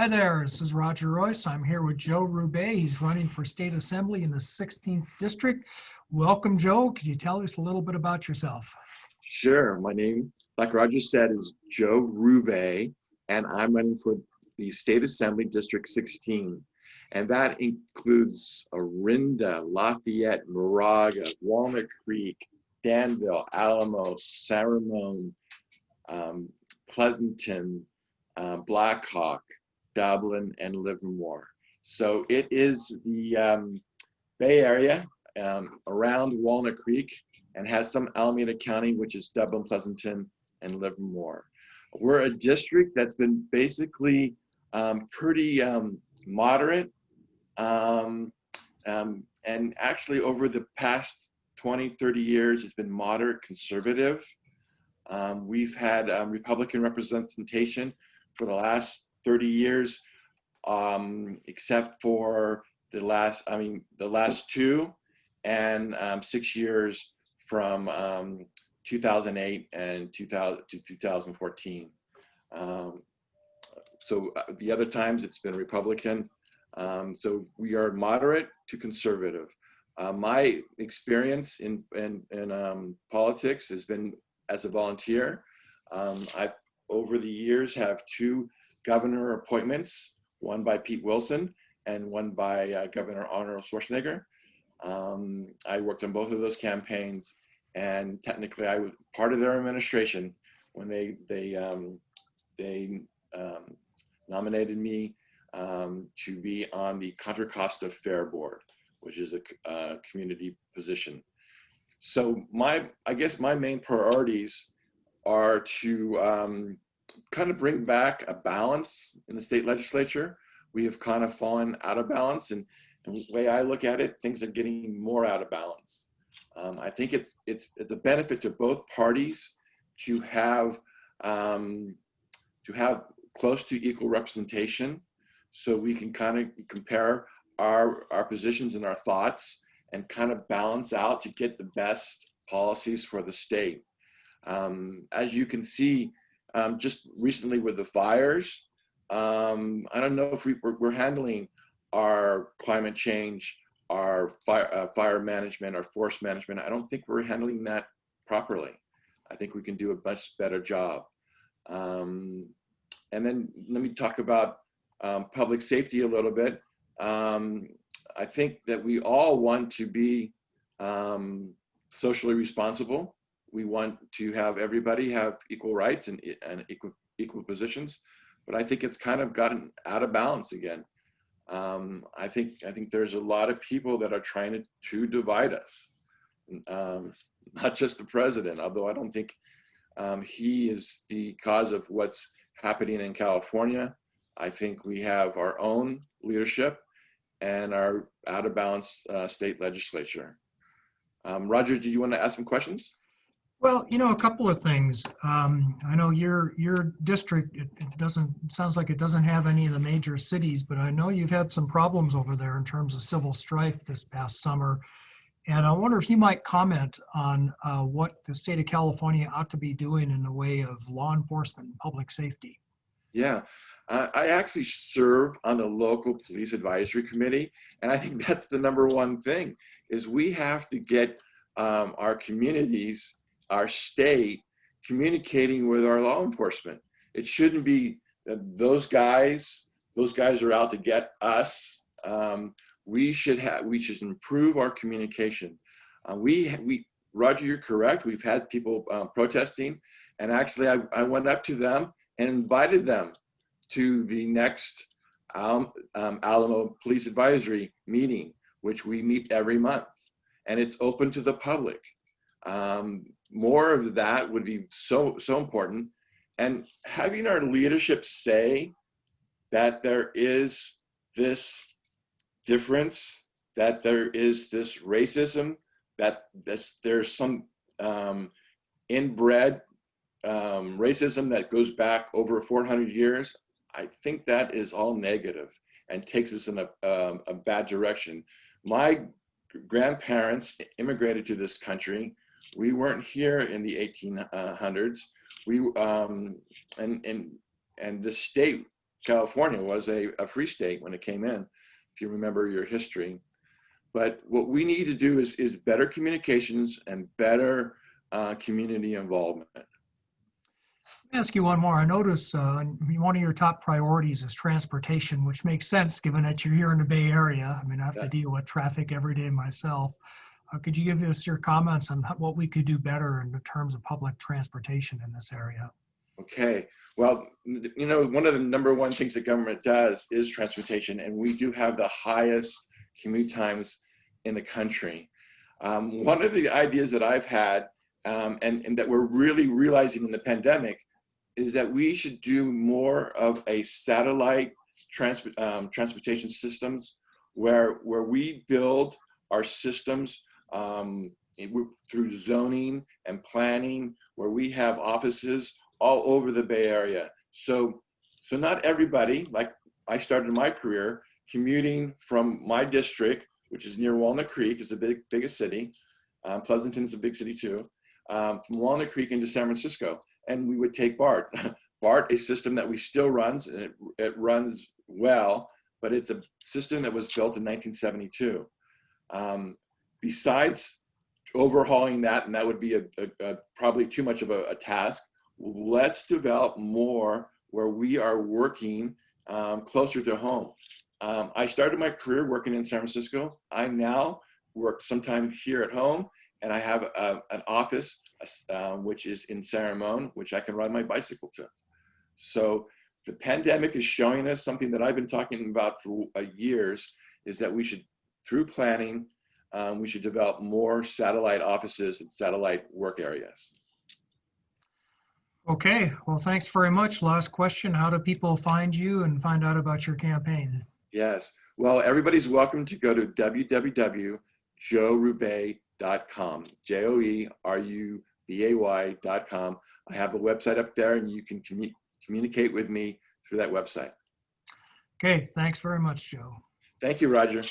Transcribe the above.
Hi there, this is Roger Royce. I'm here with Joe Rubay. He's running for state assembly in the 16th district. Welcome, Joe. Could you tell us a little bit about yourself? Sure. My name, like Roger said, is Joe Rubay, and I'm running for the State Assembly District 16. And that includes Orinda, Lafayette, Moraga, Walnut Creek, Danville, Alamo, Saramone, Pleasanton, Blackhawk, Dublin, and Livermore. So it is the Bay Area around Walnut Creek, and has some Alameda County, which is Dublin, Pleasanton, and Livermore. We're a district that's been basically pretty moderate, and actually over the past 20, 30 years, it's been moderate conservative. We've had Republican representation for the last 30 years, except for the last two, and 6 years from 2008 and 2000 to 2014. So the other times it's been Republican. So we are moderate to conservative. My experience in politics has been as a volunteer. I, over the years, have two governor appointments, one by Pete Wilson and one by Governor Arnold Schwarzenegger. I worked on both of those campaigns, and technically I was part of their administration when they nominated me to be on the Contra Costa Fair Board, which is a community position. So I guess my main priorities are to kind of bring back a balance in the state legislature. We have kind of fallen out of balance, and the way I look at it, things are getting more out of balance. I think it's a benefit to both parties to have close to equal representation, so we can kind of compare our positions and our thoughts and kind of balance out to get the best policies for the state. As you can see, just recently with the fires, I don't know if we're handling our climate change, our fire management, our forest management. I don't think we're handling that properly. I think we can do a much better job. And then let me talk about public safety a little bit. I think that we all want to be socially responsible. We want to have everybody have equal rights and equal positions, but I think it's kind of gotten out of balance again. I think there's a lot of people that are trying to divide us, not just the president, although I don't think he is the cause of what's happening in California. I think we have our own leadership and our out of balance state legislature. Roger, do you want to ask some questions? Well, a couple of things. I know your district, it sounds like it doesn't have any of the major cities, but I know you've had some problems over there in terms of civil strife this past summer. And I wonder if you might comment on what the state of California ought to be doing in the way of law enforcement and public safety. Yeah, I actually serve on the local police advisory committee, and I think that's the number one thing, is we have to get our communities, our state, communicating with our law enforcement. It shouldn't be that those guys are out to get us. We should improve our communication. Roger, you're correct. We've had people protesting, and actually I went up to them and invited them to the next Alamo Police Advisory meeting, which we meet every month, and it's open to the public. More of that would be so important, and having our leadership say that there is this difference, that there is this racism, that there's some inbred racism that goes back over 400 years. I think that is all negative and takes us in a bad direction. My grandparents immigrated to this country. We weren't here in the 1800s. And the state California was a free state when it came in, if you remember your history. But what we need to do is better communications and better community involvement. Let me ask you one more. I notice one of your top priorities is transportation, which makes sense given that you're here in the Bay Area. I mean, I have to deal with traffic every day myself. Could you give us your comments on what we could do better in terms of public transportation in this area? Okay. Well, you know, one of the number one things that government does is transportation, and we do have the highest commute times in the country. One of the ideas that I've had and that we're really realizing in the pandemic is that we should do more of a satellite transportation systems where we build our systems through zoning and planning, where we have offices all over the Bay Area. So not everybody, like I started my career commuting from my district, which is near Walnut Creek, is the biggest city. Pleasanton is a big city too. From Walnut Creek into San Francisco, and we would take BART. BART, a system that we still runs, and it runs well, but it's a system that was built in 1972. Besides overhauling that, and that would be probably too much of a task, let's develop more where we are working closer to home. I started my career working in San Francisco. I now work sometime here at home, and I have an office which is in San Ramon, which I can ride my bicycle to. So the pandemic is showing us something that I've been talking about for years, is that we should, through planning, we should develop more satellite offices and satellite work areas. Okay, well, thanks very much. Last question, how do people find you and find out about your campaign? Yes, well, everybody's welcome to go to www.joerubay.com, JOERUBAY.com. I have a website up there, and you can communicate with me through that website. Okay, thanks very much, Joe. Thank you, Roger.